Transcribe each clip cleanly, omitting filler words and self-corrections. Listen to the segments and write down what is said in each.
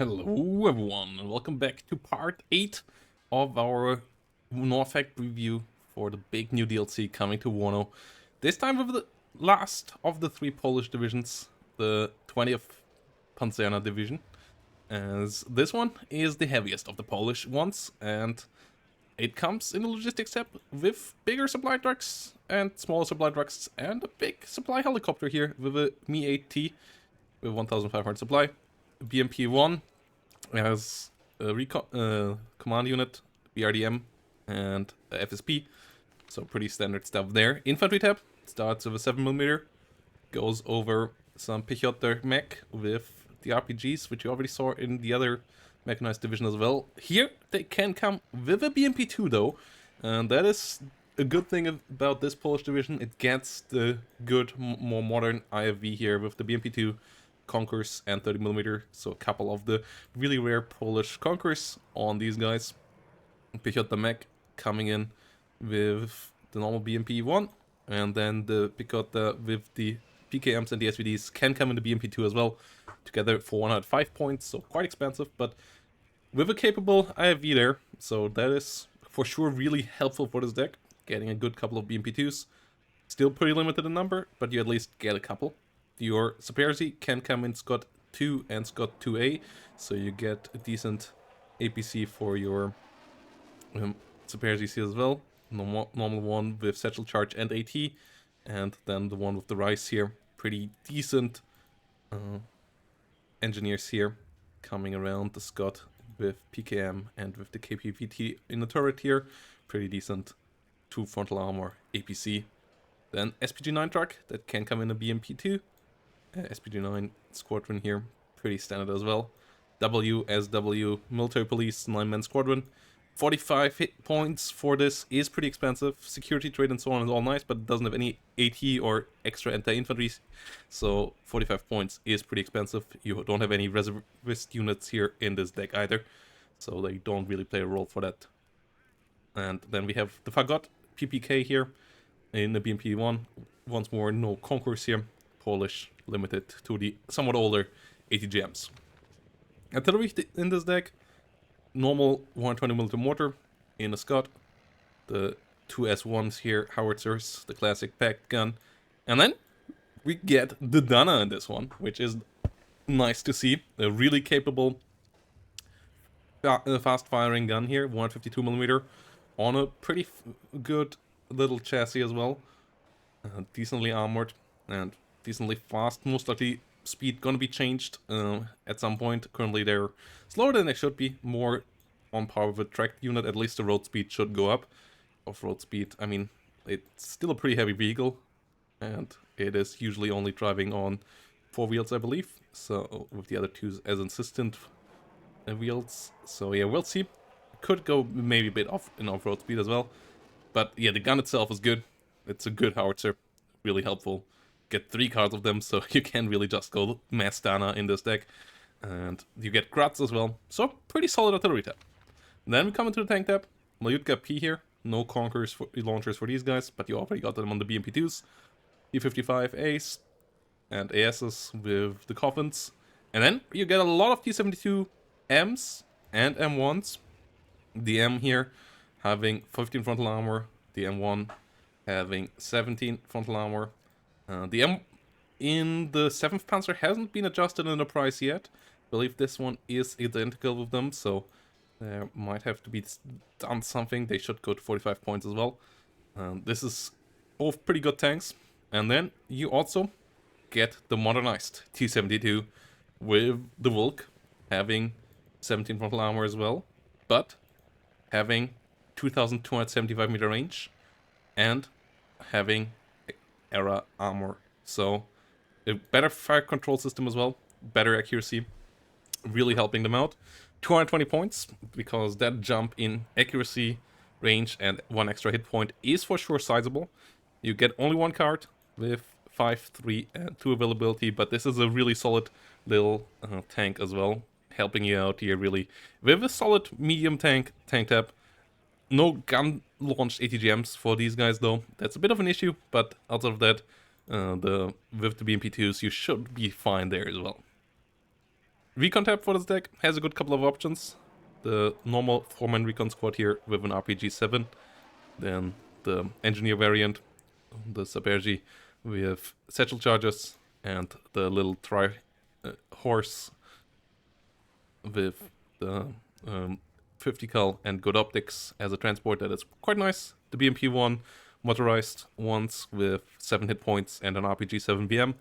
Hello everyone, and welcome back to part 8 of our Northag review for the big new DLC coming to Wano. This time with the last of the 3 Polish divisions, the 20th Pancerna division, as this one is the heaviest of the Polish ones, and it comes in a logistics step with bigger supply trucks and smaller supply trucks and a big supply helicopter here with a Mi-8T with 1500 supply, BMP-1 has a command unit, BRDM, and a FSP, so pretty standard stuff there. Infantry tab starts with a 7mm, goes over some Pichotr mech with the RPGs, which you already saw in the other mechanized division as well. Here they can come with a BMP-2 though, and that is a good thing about this Polish division. It gets the good, more modern IFV here with the BMP-2. Conkers and 30mm, so a couple of the really rare Polish Conkers on these guys. Pichotr mech coming in with the normal BMP-1, and then the Pichotr with the PKMs and the SVDs can come in the BMP-2 as well, together for 105 points, so quite expensive, but with a capable IFV there, so that is for sure really helpful for this deck, getting a good couple of BMP-2s. Still pretty limited in number, but you at least get a couple. Your Superzi can come in Scott 2 and Scott 2A, so you get a decent APC for your Superzi as well. Normal one with Satchel Charge and AT, and then the one with the Rice here. Pretty decent engineers here coming around the Scott with PKM and with the KPVT in the turret here. Pretty decent 2 frontal armor APC. Then SPG-9 truck that can come in a BMP-2. SPG-9 squadron here, pretty standard as well. WSW military police 9-man squadron. 45 hit points for this is pretty expensive. Security trade and so on is all nice, but it doesn't have any AT or extra anti-infantry, so 45 points is pretty expensive. You don't have any reservist units here in this deck either, so they don't really play a role for that. And then we have the Fagot PPK here in the BMP-1. Once more, no Concourse here. Polish, limited to the somewhat older ATGMs. Artillery in this deck, normal 120mm mortar in a Scott, the 2 S1s here, howitzers, the classic packed gun, and then we get the Dana in this one, which is nice to see. A really capable fast-firing gun here, 152mm, on a pretty good little chassis as well, decently armored and decently fast. Most likely speed gonna be changed at some point. Currently they're slower than they should be, more on par with a tracked unit. At least the road speed should go up. Off-road speed, I mean, it's still a pretty heavy vehicle, and it is usually only driving on 4 wheels, I believe, so with the other 2 as insistent wheels. So yeah, we'll see. Could go maybe a bit off in off-road speed as well, but yeah, the gun itself is good. It's a good howitzer, really helpful. Get 3 cards of them, so you can really just go mass Dana in this deck. And you get Grats as well, so pretty solid artillery tab. Then we come into the tank tab. Malyutka P here, no Conkers for launchers for these guys, but you already got them on the BMP-2s. T-55 Ace and ASs with the coffins. And then you get a lot of T-72Ms and M1s. The M here having 15 frontal armor, the M1 having 17 frontal armor. The M in the 7th Panzer hasn't been adjusted in the price yet. I believe this one is identical with them, so there might have to be done something. They should go to 45 points as well. This is both pretty good tanks. And then you also get the modernized T-72 with the Volk having 17 frontal armor as well, but having 2275 meter range and having era armor, so a better fire control system as well, better accuracy, really helping them out. 220 points, because that jump in accuracy, range, and 1 extra hit point is for sure sizable. You get only 1 card with 5, 3, and 2 availability, but this is a really solid little tank as well, helping you out here really with a solid medium tank tab. No gun launched ATGMs for these guys though. That's a bit of an issue, but outside of that, with the BMP-2s, you should be fine there as well. Recon tab for this deck has a good couple of options. The normal 4-man recon squad here with an RPG-7. Then the engineer variant, the Saberji, with satchel charges, and the little horse with the 50 cal and good optics as a transport that is quite nice. The BMP-1 motorized ones with 7 hit points and an RPG-7 BM.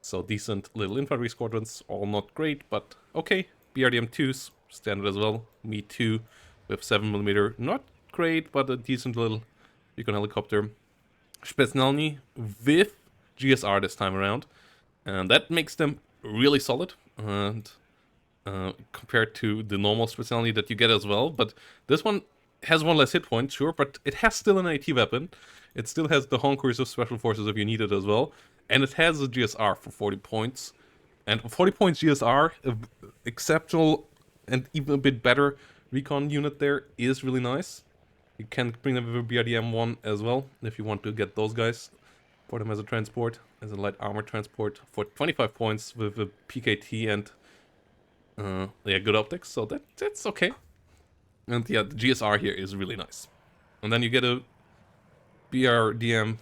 So decent little infantry squadrons, all not great, but okay. BRDM-2s, standard as well. Me 2 with 7mm, not great, but a decent little recon helicopter. Spetsnalny with GSR this time around, and that makes them really solid. And compared to the normal Spetsnalny that you get as well, but this one has one less hit point, sure, but it has still an AT weapon. It still has the Honkers of Special Forces if you need it as well, and it has a GSR for 40 points. And 40 points GSR, exceptional and even a bit better recon unit there, is really nice. You can bring them with a BRDM-1 as well, if you want to get those guys for them as a transport, as a light armor transport, for 25 points with a PKT and yeah, good optics, so that's okay. And yeah, the GSR here is really nice. And then you get a BRDM,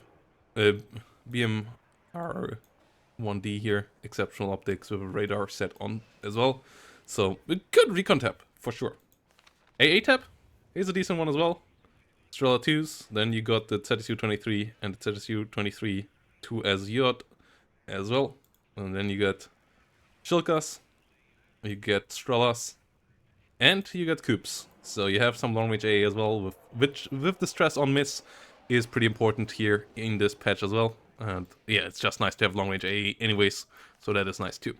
BMR-1D here, exceptional optics with a radar set on as well. So a good recon tab, for sure. AA tab is a decent one as well. Strela 2s, then you got the ZSU-23 and the ZSU-23 2SJ as well. And then you got Shilkas, you get Strelas, and you get Coops. So you have some long-range AA as well, with the stress on miss is pretty important here in this patch as well. And yeah, it's just nice to have long-range AA anyways, so that is nice too.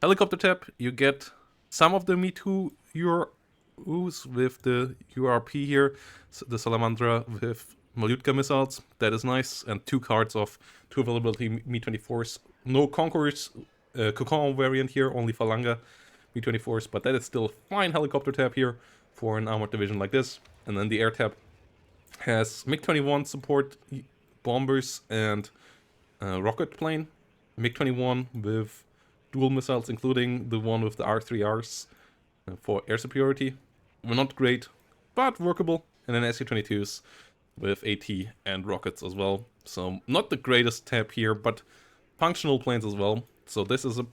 Helicopter tab, you get some of the Me-2 URUs with the URP here, so the Salamandra with Malyutka missiles, that is nice, and 2 cards of 2 availability Me-24s. No Conquerors Kokon variant here, only Falanga Me-24s, but that is still a fine helicopter tab here for an armored division like this. And then the air tab has MiG-21 support bombers and rocket plane. MiG-21 with dual missiles, including the one with the R3Rs for air superiority. Well, not great, but workable. And then Su-22s with AT and rockets as well. So not the greatest tab here, but functional planes as well. So this is a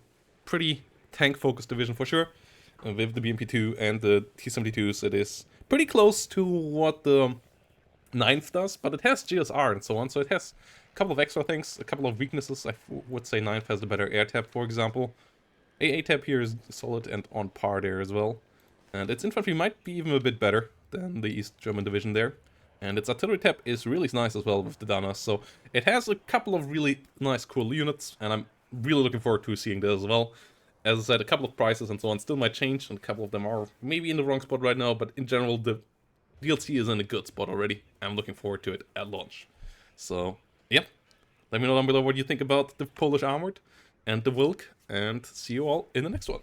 pretty tank-focused division for sure. With the BMP-2 and the T-72s, it is pretty close to what the 9th does, but it has GSR and so on, so it has a couple of extra things, a couple of weaknesses. I would say 9th has the better air tab, for example. AA tab here is solid and on par there as well. And its infantry might be even a bit better than the East German division there. And its artillery tab is really nice as well with the Danas, so it has a couple of really nice, cool units, and I'm really looking forward to seeing this as well. As I said, a couple of prices and so on still might change, and a couple of them are maybe in the wrong spot right now, but in general, the DLC is in a good spot already. I'm looking forward to it at launch. So, yeah. Let me know down below what you think about the Polish Armored and the Wilk, and see you all in the next one.